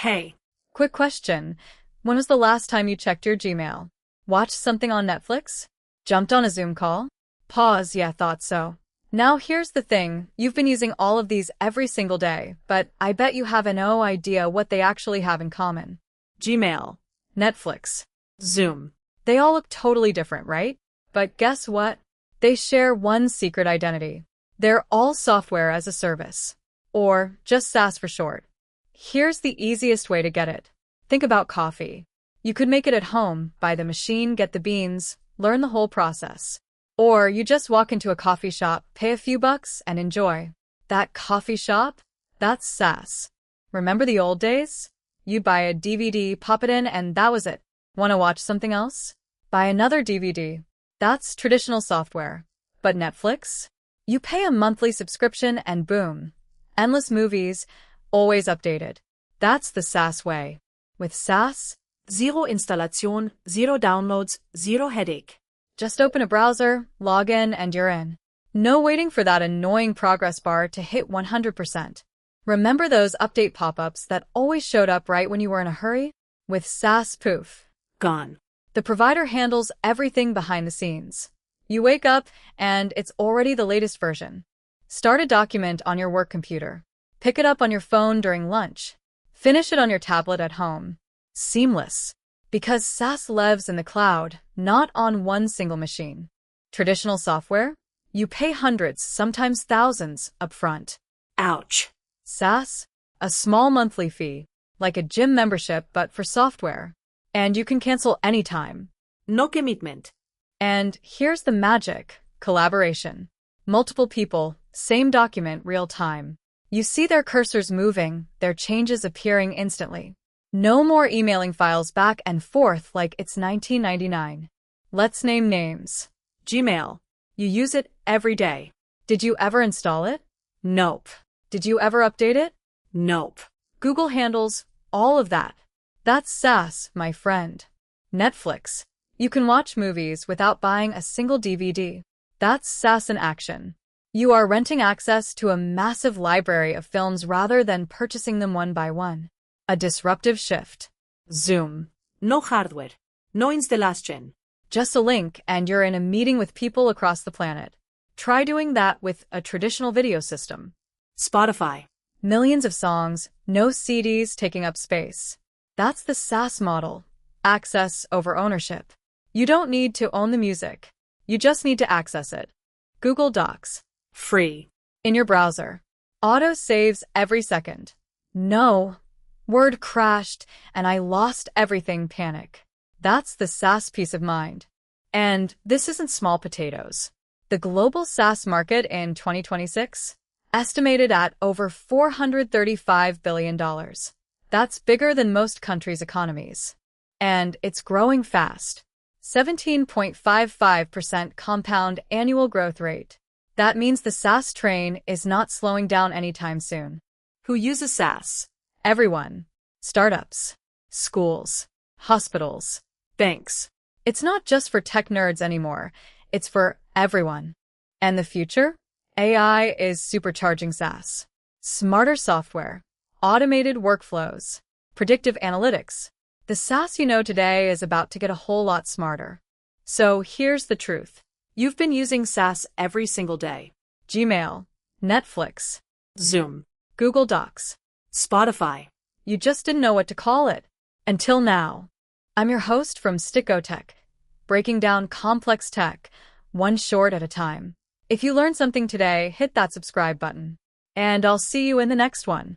Hey, Quick question. When was the last time you checked your Gmail? Watched something on Netflix? Jumped on a Zoom call? Pause, yeah, thought so. Now here's the thing, you've been using all of these every single day, but I bet you have no idea what they actually have in common. Gmail, Netflix. Zoom. They all look totally different, right? But guess what? They share one secret identity. They're all software as a service. Or just SaaS for short. Here's the easiest way to get it. Think about coffee. You could make it at home, buy the machine, get the beans, learn the whole process. Or you just walk into a coffee shop, pay a few bucks, and enjoy. That coffee shop? That's SaaS. Remember the old days? You'd buy a DVD, pop it in, and that was it. Want to watch something else? Buy another DVD. That's traditional software. But Netflix? You pay a monthly subscription and boom. Endless movies, always updated. That's the SaaS way. With SaaS, Zero Installation, zero downloads, zero headache. just open a browser, log in, and you're in. No waiting for that annoying progress bar to hit 100%. Remember those update pop-ups that always showed up right when you were in a hurry? With SaaS, poof. Gone. The provider handles everything behind the scenes. You wake up, and it's already the latest version. Start a document on your work computer. Pick it up on your phone during lunch. Finish it on your tablet at home. Seamless. Because SaaS lives in the cloud, not on one single machine. Traditional software? You pay hundreds, sometimes thousands, upfront. Ouch. SaaS? A small monthly fee, like a gym membership but for software. And you can cancel anytime. No commitment. And here's the magic: collaboration. Multiple people, same document, real time. You see their cursors moving, their changes appearing instantly. No more emailing files back and forth like it's 1999. Let's name names. Gmail. You use it every day. Did you ever install it? Nope. Did you ever update it? Nope. Google handles all of that. That's SaaS, my friend. Netflix. You can watch movies without buying a single DVD. That's SaaS in action. You are renting access to a massive library of films rather than purchasing them one by one. A disruptive shift. Zoom. No hardware. No installation. Just a link and you're in a meeting with people across the planet. Try doing that with a traditional video system. Spotify. Millions of songs, no CDs taking up space. That's the SaaS model. Access over ownership. You don't need to own the music. You just need to access it. Google Docs. Free. In your browser. Auto saves every second. No. Word crashed and I lost everything, panic. That's the SaaS peace of mind. And this isn't small potatoes. The global SaaS market in 2026? Estimated at over $435 billion. That's bigger than most countries' economies. And it's growing fast. 17.55% compound annual growth rate. That means the SaaS train is not slowing down anytime soon. Who uses SaaS? Everyone. Startups. Schools. Hospitals. Banks. It's not just for tech nerds anymore. It's for everyone. And the future? AI is supercharging SaaS. Smarter software. Automated workflows. Predictive analytics. The SaaS you know today is about to get a whole lot smarter. So here's the truth. You've been using SaaS every single day. Gmail. Netflix. Zoom. Google Docs. Spotify. You just didn't know what to call it. Until now. I'm your host from StickGoTech, breaking down complex tech, one short at a time. If you learned something today, hit that subscribe button. And I'll see you in the next one.